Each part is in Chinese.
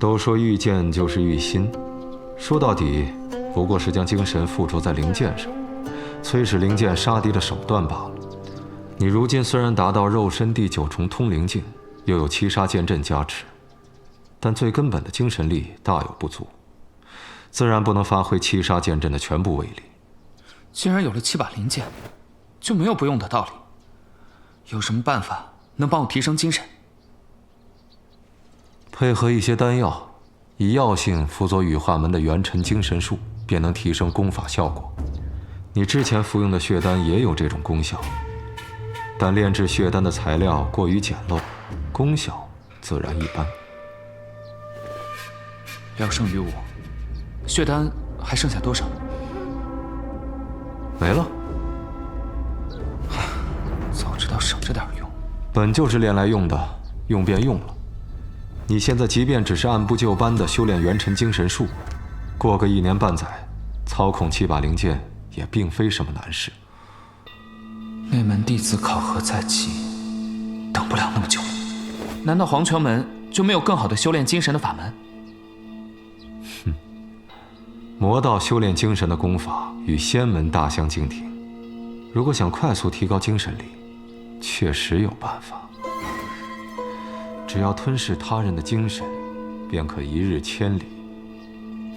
都说御剑就是御心，说到底，不过是将精神附着在灵剑上，催使灵剑杀敌的手段罢了。你如今虽然达到肉身第9重通灵境，又有七杀剑阵加持，但最根本的精神力大有不足，自然不能发挥七杀剑阵的全部威力。既然有了7把灵剑，就没有不用的道理。有什么办法能帮我提升精神？配合一些丹药，以药性辅佐羽化门的元辰精神术，便能提升功法效果。你之前服用的血丹也有这种功效，但炼制血丹的材料过于简陋，功效自然一般。聊胜于无，血丹还剩下多少？没了。早知道省着点用。本就是炼来用的，用便用了。你现在即便只是按部就班的修炼元辰精神术，过个1年半载，操控7把灵剑也并非什么难事。内门弟子考核在即，等不了那么久了。难道黄泉门就没有更好的修炼精神的法门？魔道修炼精神的功法与仙门大相径庭，如果想快速提高精神力，确实有办法。只要吞噬他人的精神，便可一日千里。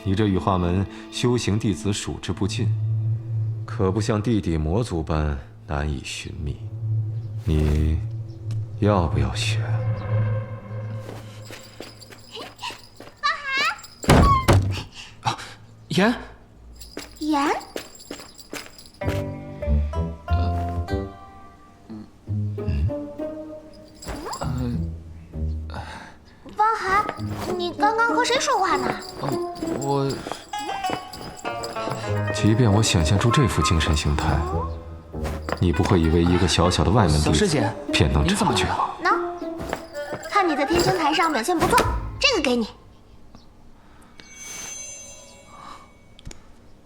你这羽化门修行弟子数之不尽，可不像地底魔族般难以寻觅。你要不要学？言，言，方寒，你刚刚和谁说话呢？我即便我显现出这副精神形态，你不会以为一个小小的外门弟子便能察觉吧？喏，看你在天星台上表现不错，这个给你。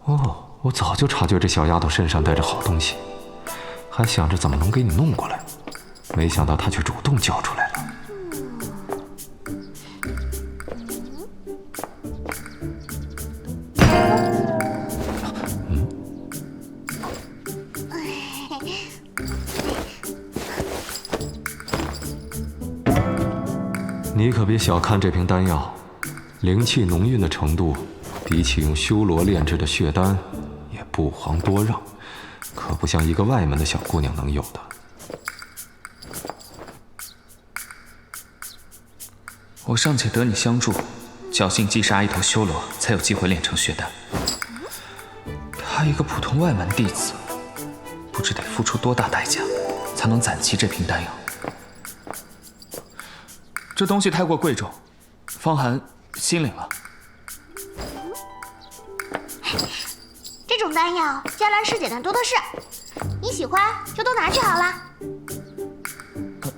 哦，我早就察觉这小丫头身上带着好东西，还想着怎么能给你弄过来，没想到她却主动交出来了。你可别小看这瓶丹药，灵气浓郁的程度，比起用修罗炼制的血丹，也不遑多让，可不像一个外门的小姑娘能有的。我尚且得你相助，侥幸击杀一头修罗，才有机会炼成血丹。他一个普通外门弟子，不知得付出多大代价，才能攒齐这瓶丹药。这东西太过贵重，方寒心领了。这种丹药，迦兰师姐那多的是，你喜欢就都拿去好了。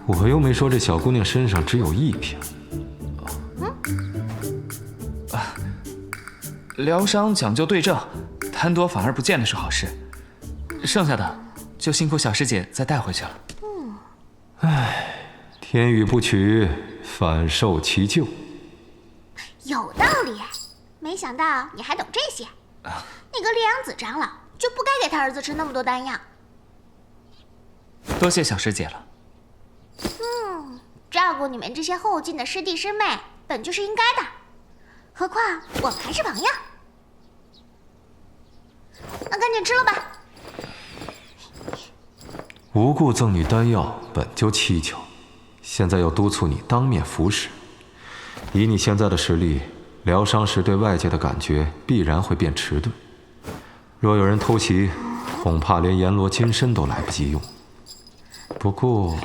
我又没说这小姑娘身上只有1瓶。疗伤讲究对症，贪多反而不见得是好事。剩下的就辛苦小师姐再带回去了。唉，天与不取，反受其咎。有道理，没想到你还懂这些。那个烈阳子长老就不该给他儿子吃那么多丹药。多谢小师姐了。照顾你们这些后进的师弟师妹，本就是应该的。何况我们还是朋友。那赶紧吃了吧。无故赠你丹药，本就蹊跷，现在又督促你当面服食。以你现在的实力，疗伤时对外界的感觉必然会变迟钝。若有人偷袭，恐怕连阎罗金身都来不及用。不过，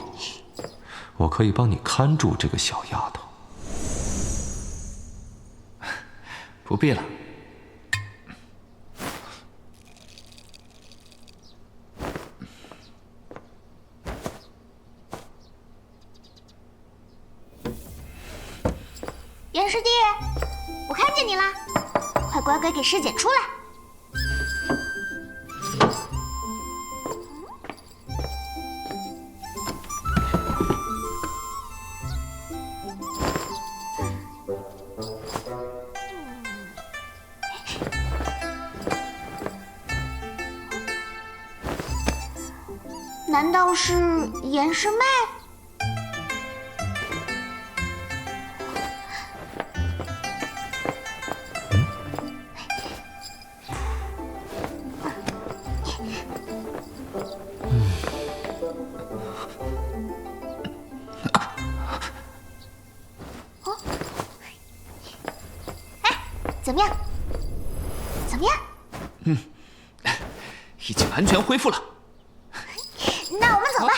我可以帮你看住这个小丫头。不必了。严师弟，我看见你啦，快乖乖给师姐出来。难道是严师妹？怎么样？怎么样？已经完全恢复了。那我们走吧。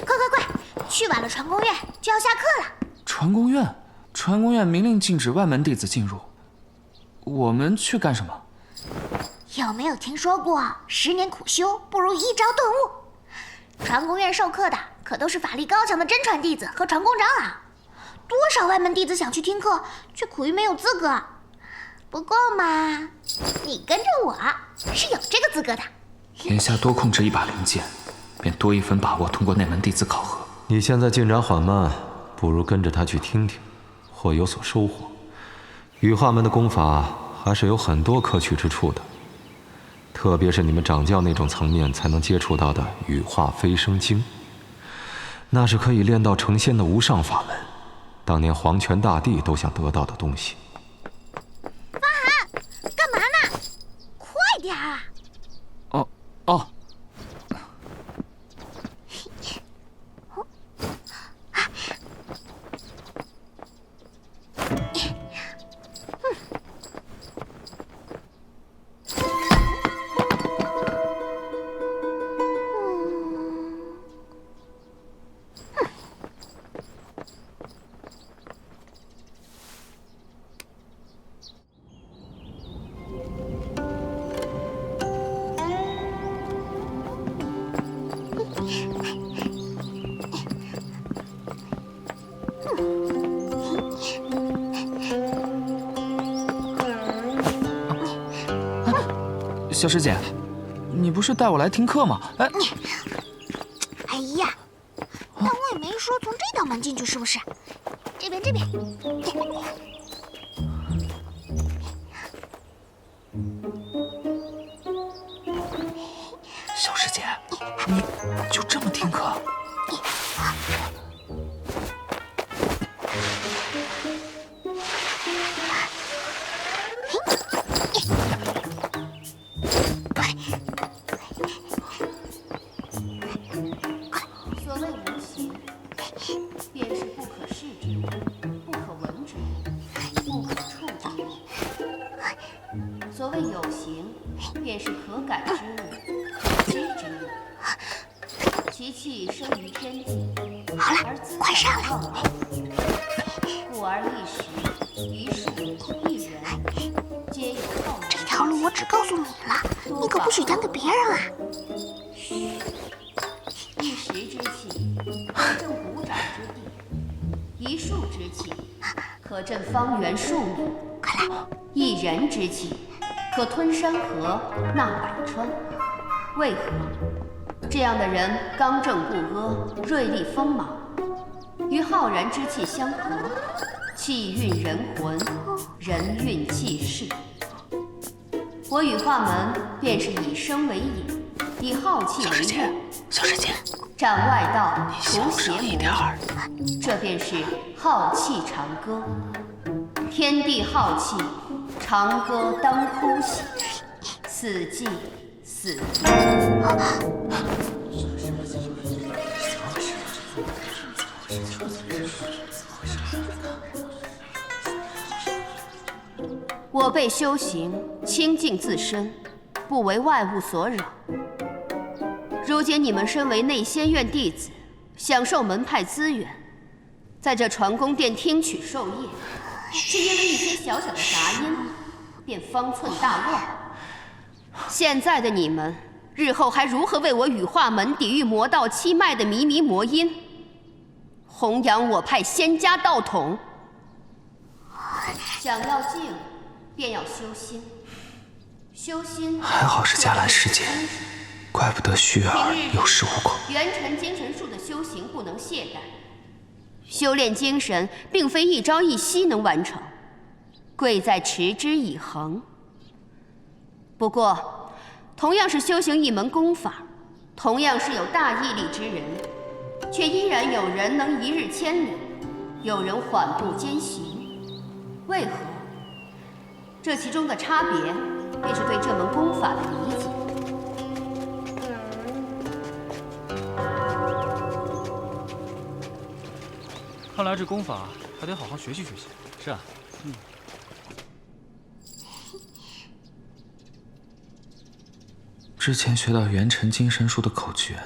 快！去晚了，传功院就要下课了。传功院？传功院明令禁止外门弟子进入。我们去干什么？有没有听说过10年苦修不如一朝顿悟？传功院授课的可都是法力高强的真传弟子和传功长老。多少外门弟子想去听课，却苦于没有资格。不过嘛，你跟着我是有这个资格的。眼下多控制一把灵剑，便多一分把握通过内门弟子考核。你现在进展缓慢，不如跟着他去听听，或有所收获。羽化门的功法还是有很多可取之处的，特别是你们掌教那种层面才能接触到的羽化飞升经，那是可以练到成仙的无上法门。当年黄泉大帝都想得到的东西。发寒，干嘛呢？快点啊！哦。小师姐，你不是带我来听课吗？哎呀，但我也没说从这道门进去，是不是？这边。小师姐，你就这么听课？所谓无形，便是不可视之物，不可闻之物，不可触之物；所谓有形，便是可感之物，可知之物。其气生于天际，而自在于万物。故而一时、一树、一人，皆有好这条路我只告诉你了，你可不许讲给别人啊！一时之气，可镇鼓掌之地；一树之气，可镇方圆数里；快来，一人之气，可吞山河，纳百川。为何？这样的人刚正不阿，锐利锋芒，与浩然之气相合，气运人魂，人运气势。我羽化门便是以生为引，以浩气为用。小师姐，斩外道，除邪小声一点魔，儿。这便是浩气长歌。天地浩气，长歌当哭兮，死寂死寂。我辈修行清净自身，不为外物所扰。如今你们身为内仙院弟子，享受门派资源，在这传功殿听取授业，却因为一些小小的杂音，便方寸大乱。现在的你们，日后还如何为我羽化门抵御魔道七脉的靡靡魔音，弘扬我派仙家道统？想要静，便要修心。修心还好是迦兰师姐，怪不得虚儿有恃无恐。元辰精神术的修行不能懈怠，修炼精神并非一朝一夕能完成，贵在持之以恒。不过，同样是修行一门功法，同样是有大毅力之人，却依然有人能一日千里，有人缓步艰行。为何？这其中的差别，便是对这门功法的理解。看来这功法还得好好学习学习。是啊，之前学到元辰精神术的口诀，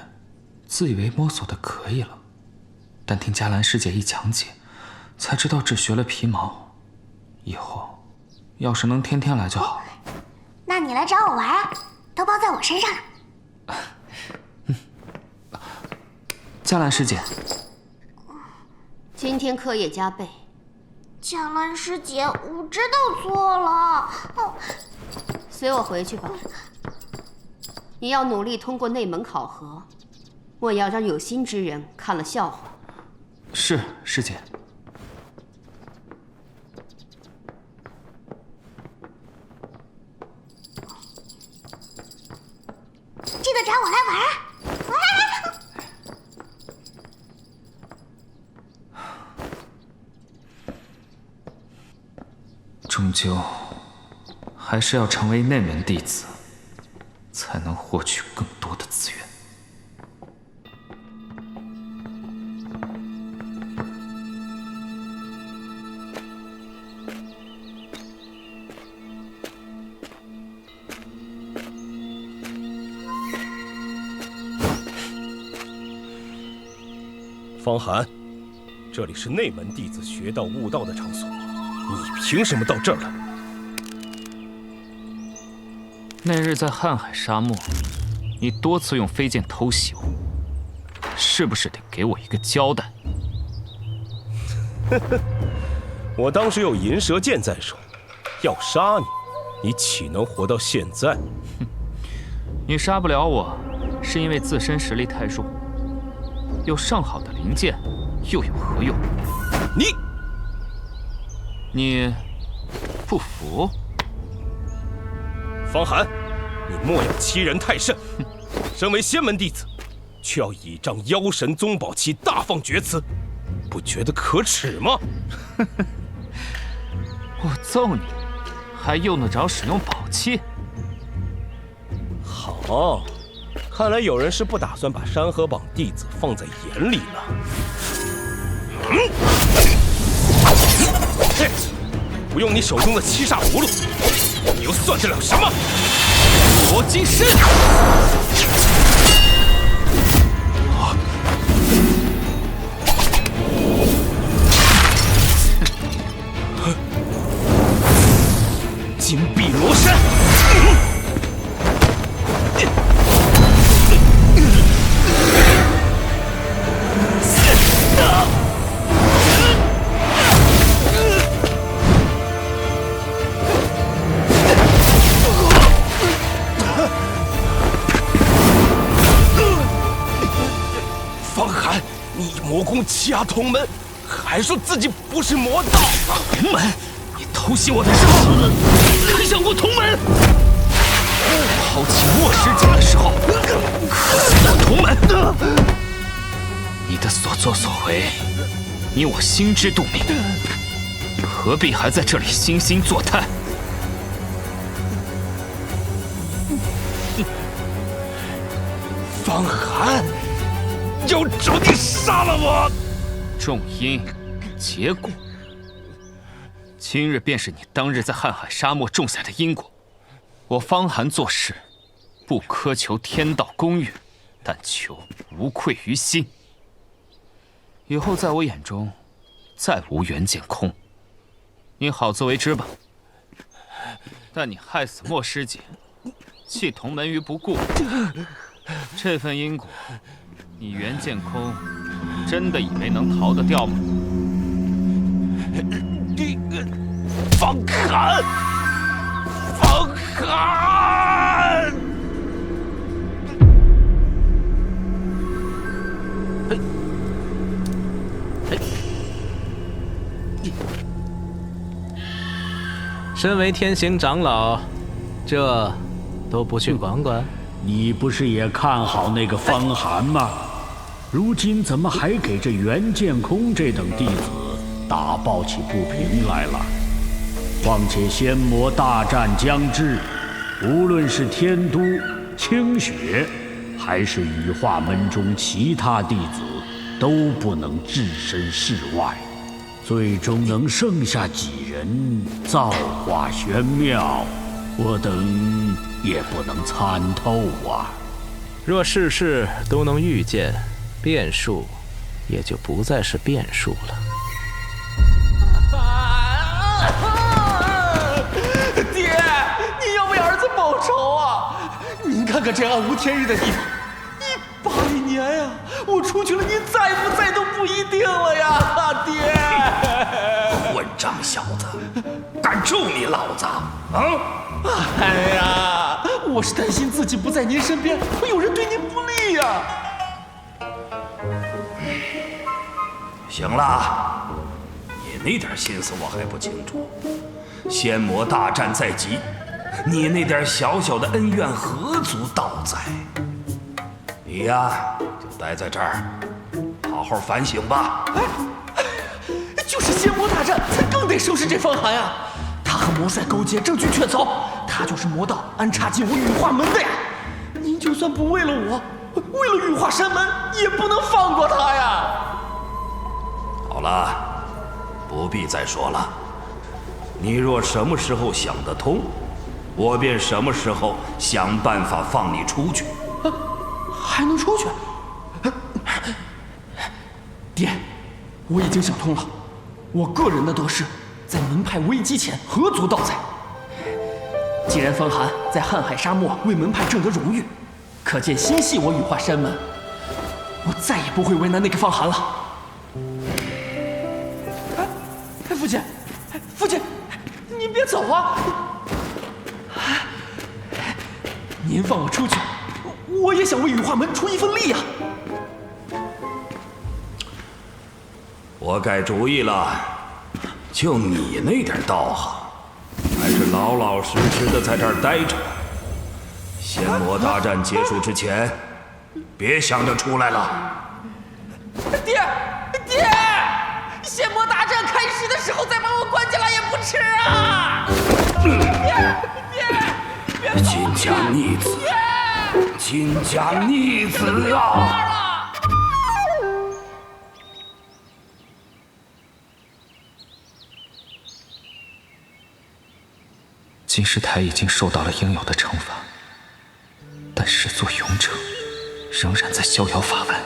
自以为摸索的可以了，但听嘉兰师姐一讲解，才知道只学了皮毛。以后要是能天天来就好了。那你来找我玩啊，都包在我身上了。嘉兰师姐，今天课业加倍。贾兰师姐，我知道错了。随我回去吧。你要努力通过内门考核，莫要让有心之人看了笑话。是师姐。记得找我来玩啊！终究还是要成为内门弟子，才能获取更多的资源。方寒，这里是内门弟子学道悟道的场所，你凭什么到这儿来？那日在瀚海沙漠，你多次用飞剑偷袭我，是不是得给我一个交代？我当时有银蛇剑在手，要杀你，你岂能活到现在？你杀不了我，是因为自身实力太弱。有上好的灵剑，又有何用？你不服？方寒，你莫要欺人太甚！身为仙门弟子，却要倚仗妖神宗宝器大放厥词，不觉得可耻吗？我揍你，还用得着使用宝器？好，看来有人是不打算把山河榜弟子放在眼里了。不用你手中的七煞葫芦，你又算得了什么？罗金身！金碧罗山！方寒，你魔功欺压同门，还说自己不是魔道？同门？你偷袭我的时候，看向过同门？抛弃莫师姐的时候，可向过同门？你的所作所为，你我心知肚明，何必还在这里惺惺作态？方寒，有种你杀了我！种因，结果。今日便是你当日在瀚海沙漠种下的因果。我方寒做事，不苛求天道公允，但求无愧于心。以后在我眼中，再无缘见空。你好自为之吧。但你害死莫师姐，弃同门于不顾，这份因果，你缘见空，真的以为能逃得掉吗？方寒，方寒！身为天行长老，这都不去管管？你不是也看好那个方寒吗？如今怎么还给这袁剑空这等弟子打抱起不平来了？况且仙魔大战将至，无论是天都、清雪，还是羽化门中其他弟子，都不能置身事外。最终能剩下几人，造化玄妙，我等也不能参透啊。若事事都能预见，变数也就不再是变数了。爹，你要为儿子报仇啊！您看看这暗无天日的地方，100年呀，我出去了，您在不在都不一定了呀，爹！混账小子，敢咒你老子啊！哎呀，我是担心自己不在您身边，会有人对您不利呀。行了，你那点心思我还不清楚。仙魔大战在即，你那点小小的恩怨何足道哉？你呀，就待在这儿，好好反省吧。就是仙魔大战，才更得收拾这方寒呀！他和魔帅勾结，证据确凿，他就是魔道安插进我羽化门的呀！您就算不为了我，为了羽化山门，也不能放过他呀！好了，不必再说了。你若什么时候想得通，我便什么时候想办法放你出去。还能出去？爹，我已经想通了。我个人的得失，在门派危机前何足道哉？既然方寒在瀚海沙漠为门派挣得荣誉，可见心系我羽化山门，我再也不会为难那个方寒了。父亲，父亲，您别走啊！您放我出去，我也想为羽化门出一份力呀。我改主意了，就你那点道行，还是老老实实的在这儿待着。仙魔大战结束之前，别想着出来了。爹，仙魔大战开始的时候再把我关进来也不迟啊！爹，金家逆子，金家逆子啊！金石台已经受到了应有的惩罚，但始作俑者仍然在逍遥法外。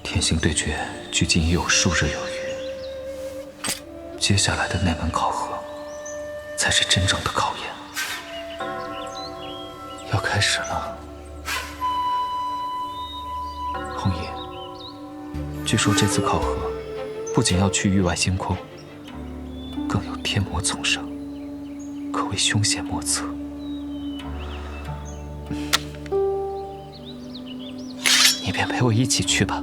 天行对决距今已有数日有余，接下来的那门考核才是真正的考验，要开始了。红叶，据说这次考核不仅要去域外星空，更有天魔丛生，可谓凶险莫测。你便陪我一起去吧。